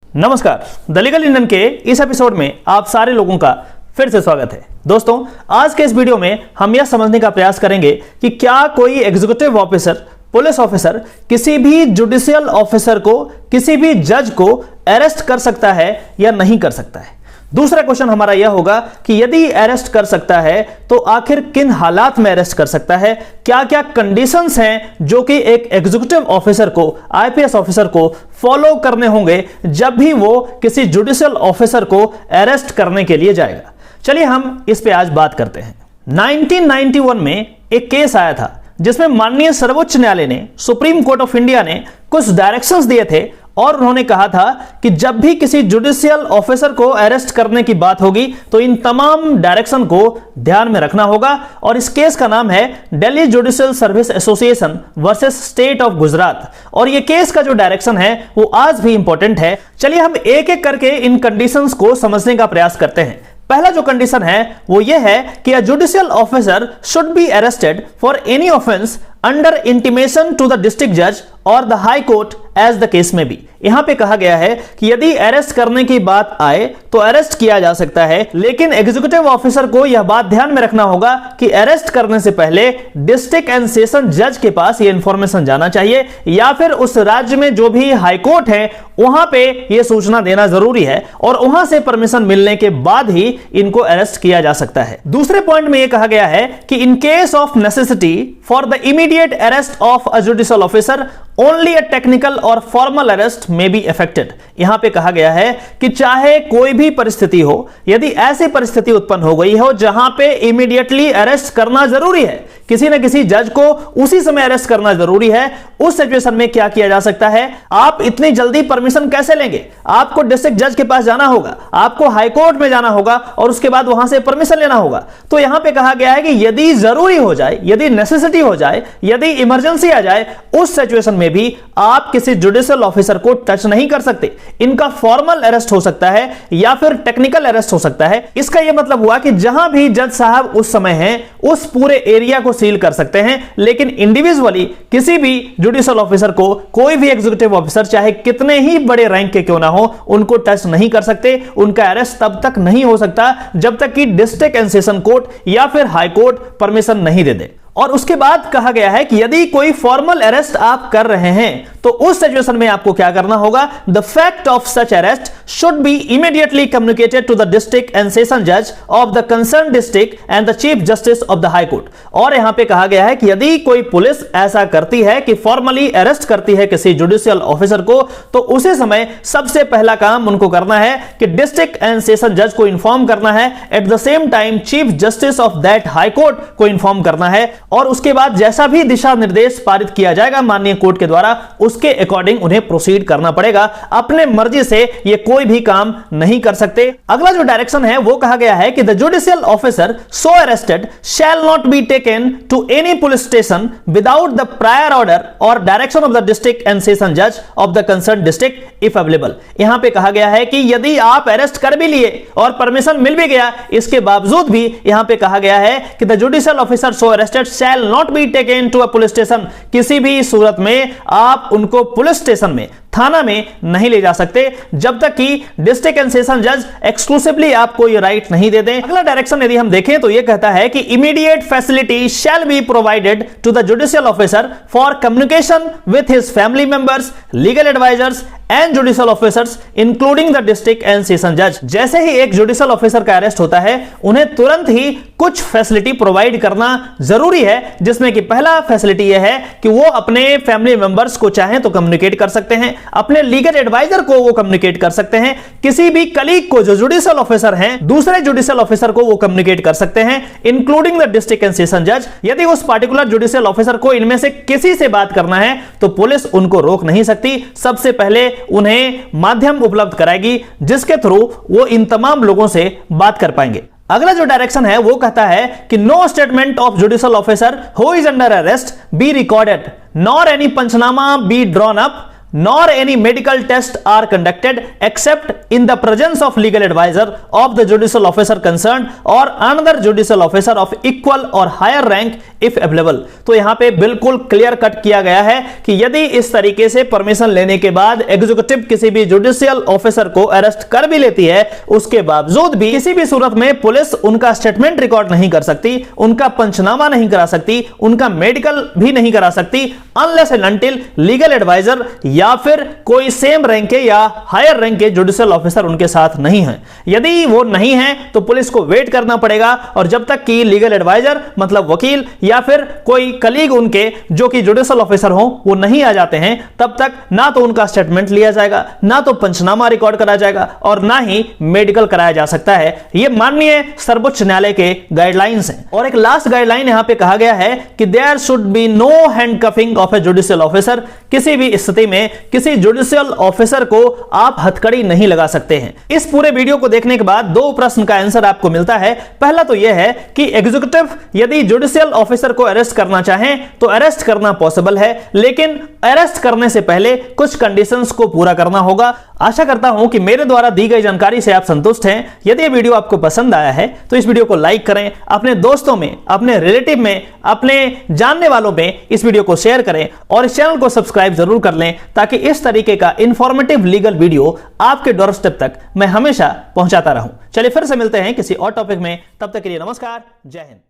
नमस्कार, the legal Indian के इस एपिसोड में आप सारे लोगों का फिर से स्वागत है। दोस्तों, आज के इस वीडियो में हम यह समझने का प्रयास करेंगे कि क्या कोई एग्जीक्यूटिव ऑफिसर, पुलिस ऑफिसर किसी भी जुडिशियल ऑफिसर को, किसी भी जज को अरेस्ट कर सकता है या नहीं कर सकता है। दूसरा क्वेश्चन हमारा यह होगा कि यदि अरेस्ट कर सकता है तो आखिर किन हालात में अरेस्ट कर सकता है, क्या क्या कंडीशंस हैं जो कि एक एग्जीक्यूटिव ऑफिसर को, आईपीएस ऑफिसर को फॉलो करने होंगे जब भी वो किसी जुडिशियल ऑफिसर को अरेस्ट करने के लिए जाएगा। चलिए हम इस पे आज बात करते हैं। 1991 में एक केस आया था जिसमें माननीय सर्वोच्च न्यायालय ने, सुप्रीम कोर्ट ऑफ इंडिया ने कुछ डायरेक्शंस दिए थे और उन्होंने कहा था कि जब भी किसी जुडिशियल ऑफिसर को अरेस्ट करने की बात होगी तो इन तमाम डायरेक्शन को ध्यान में रखना होगा। और इस केस का नाम है Delhi judicial service association versus state of Gujarat. और यह केस का जो डायरेक्शन है वो आज भी इंपॉर्टेंट है। चलिए हम एक एक करके इन कंडीशंस को समझने का प्रयास करते हैं। पहला जो कंडीशन है वो ये है कि a judicial officer should be arrested for any offence under intimation to the district जज और the high court as the case में बी। यहां पे कहा गया है कि यदि अरेस्ट करने की बात आए तो अरेस्ट किया जा सकता है, लेकिन एग्जीक्यूटिव ऑफिसर को यह बात ध्यान में रखना होगा कि अरेस्ट करने से पहले डिस्ट्रिक्ट एंड सेशन जज के पास यह इंफॉर्मेशन जाना चाहिए या फिर उस राज्य में जो भी हाई कोर्ट है वहां पे यह सूचना देना जरूरी है और वहां से परमिशन मिलने के बाद ही इनको अरेस्ट किया जा सकता है। दूसरे पॉइंट में यह कहा गया है कि in case of necessity for the immediate arrest of a judicial officer only a technical और फॉर्मल अरेस्ट में बी अफेक्टेड। यहां पे कहा गया है कि चाहे कोई भी परिस्थिति हो, यदि ऐसी परिस्थिति उत्पन्न हो गई हो जहां पे इमीडिएटली अरेस्ट करना जरूरी है, किसी न किसी जज को उसी समय अरेस्ट करना जरूरी है, उस सिचुएशन में क्या किया जा सकता है? आप इतनी जल्दी परमिशन कैसे लेंगे? आपको डिस्ट्रिक्ट जज के पास जाना होगा, आपको हाई कोर्ट में जाना होगा और उसके बाद वहां से परमिशन लेना होगा। तो यहां पे कहा गया है कि यदि जरूरी हो जाए, यदि नेसेसिटी हो जाए, यदि इमरजेंसी आ जाए, उस सिचुएशन में भी आप किसी जुडिशियल ऑफिसर को टच नहीं कर सकते। इनका फॉर्मल अरेस्ट हो सकता है या फिर टेक्निकल अरेस्ट हो सकता है। इसका यह मतलब हुआ कि जहां भी जज साहब उस समय हैं उस पूरे एरिया को सील कर सकते हैं, लेकिन इंडिविजुअली किसी भी जुडिशियल ऑफिसर को कोई भी एग्जीक्यूटिव ऑफिसर चाहे कितने ही बड़े रैंक के क्यों ना हो उनको टच नहीं कर सकते। उनका अरेस्ट तब तक नहीं हो सकता जब तक कि डिस्ट्रिक्ट एंड सेशन कोर्ट या फिर हाई कोर्ट परमिशन नहीं दे दे। और उसके बाद कहा गया है कि यदि कोई फॉर्मल अरेस्ट आप कर रहे हैं तो उस सिचुएशन में आपको क्या करना होगा? The fact of such arrest should be immediately communicated to the district and session जज of the concern district and the chief justice of the high court. और यहां पे कहा गया है कि यदि कोई पुलिस ऐसा करती है कि फॉर्मली अरेस्ट करती है किसी जुडिशियल ऑफिसर को, तो उसी समय सबसे पहला काम उनको करना है कि डिस्ट्रिक्ट एंड सेशन जज को इंफॉर्म करना है, at the same time chief justice of that high court को इंफॉर्म करना है और उसके बाद जैसा भी दिशा निर्देश पारित किया जाएगा माननीय कोर्ट के द्वारा, उसके अकॉर्डिंग उन्हें प्रोसीड करना पड़ेगा। अपने मर्जी से ये कोई भी काम नहीं कर सकते। अगला जो डायरेक्शन है वो कहा गया है कि the judicial officer so arrested shall not be taken to any police station without the prior order और direction of the district and session जज of the concern district if available. यहां पे कहा गया है कि यदि आप अरेस्ट कर भी लिए और परमिशन मिल भी गया, इसके बावजूद भी यहां पे कहा गया है कि the judicial officer so arrested shall not be taken to a police station. किसी भी सूरत में आप उनको पुलिस स्टेशन में, थाना में नहीं ले जा सकते जब तक कि डिस्ट्रिक्ट एंड सेशन जज एक्सक्लूसिवली आपको ये राइट नहीं दे दें। अगला डायरेक्शन यदि हम देखें तो ये कहता है कि immediate facility shall be provided to the judicial officer for communication with his family members, legal advisers and judicial officers including the district and session जज। जैसे ही एक जुडिशियल ऑफिसर का अरेस्ट होता है उन्हें तुरंत ही कुछ फैसिलिटी प्रोवाइड करना जरूरी है, जिसमें कि पहला फैसिलिटी यह है कि वो अपने फैमिली मेंबर्स को चाहें तो कम्युनिकेट कर सकते हैं, अपने लीगल एडवाइजर को वो कम्युनिकेट कर सकते हैं, किसी भी कलीग को जो जुडिशियल ऑफिसर हैं दूसरे जुडिशियल ऑफिसर को वो कम्युनिकेट कर सकते हैं, including the district and session जज। यदि उस पार्टिकुलर जुडिशियल ऑफिसर को इनमें से किसी से बात करना है तो पुलिस उनको रोक नहीं सकती। सबसे पहले उन्हें माध्यम उपलब्ध कराएगी जिसके थ्रू वो इन तमाम लोगों से बात कर पाएंगे। अगला जो डायरेक्शन है वो कहता है कि no statement of judicial officer who is under arrest be recorded nor any panchnama be drawn up nor any medical tests are conducted except in the presence of legal advisor of the judicial officer concerned or another judicial officer of equal or higher rank if available। तो यहां पे बिल्कुल clear cut किया गया है कि यदि इस तरीके से परमिशन लेने के बाद एग्जीक्यूटिव किसी भी जुडिशियल ऑफिसर को अरेस्ट कर भी लेती है, उसके बावजूद भी किसी भी सूरत में पुलिस उनका स्टेटमेंट रिकॉर्ड नहीं कर सकती, उनका पंचनामा नहीं करा सकती, उनका मेडिकल भी नहीं करा सकती unless and until legal adviser या फिर कोई सेम रैंक के या हायर रैंक के जुडिशियल ऑफिसर उनके साथ नहीं है। यदि वो नहीं है तो पुलिस को वेट करना पड़ेगा और जब तक कि लीगल एडवाइजर मतलब वकील या फिर कोई कलीग उनके जो कि जुडिशियल ऑफिसर हो वो नहीं आ जाते हैं, तब तक ना तो उनका स्टेटमेंट लिया जाएगा, ना तो पंचनामा रिकॉर्ड कराया जाएगा और ना ही मेडिकल कराया जा सकता है। यह माननीय सर्वोच्च न्यायालय के गाइडलाइंस हैं। और एक लास्ट गाइडलाइन यहां पे कहा गया है कि there should be no handcuffing of a judicial officer. किसी भी स्थिति में किसी जुडिशियल ऑफिसर को आप हथकड़ी नहीं लगा सकते हैं। इस पूरे वीडियो को देखने के बाद दो प्रश्न का आंसर आपको मिलता है। पहला तो यह है कि एग्जीक्यूटिव यदि जुडिशियल ऑफिसर को अरेस्ट करना चाहें तो अरेस्ट करना पॉसिबल है, लेकिन अरेस्ट करने से पहले कुछ कंडीशंस को पूरा करना होगा। आशा करता हूं कि मेरे द्वारा दी गई जानकारी से आप संतुष्ट हैं। यदि यह वीडियो आपको पसंद आया है तो इस वीडियो को लाइक करें, अपने दोस्तों में, अपने रिलेटिव में, अपने जानने वालों में इस वीडियो को शेयर करें और इस चैनल को सब्सक्राइब जरूर कर लें ताकि इस तरीके का इंफॉर्मेटिव लीगल वीडियो आपके डोरस्टेप तक मैं हमेशा पहुंचाता रहूं। चलिए फिर से मिलते हैं किसी और टॉपिक में, तब तक के लिए नमस्कार, जय हिंद।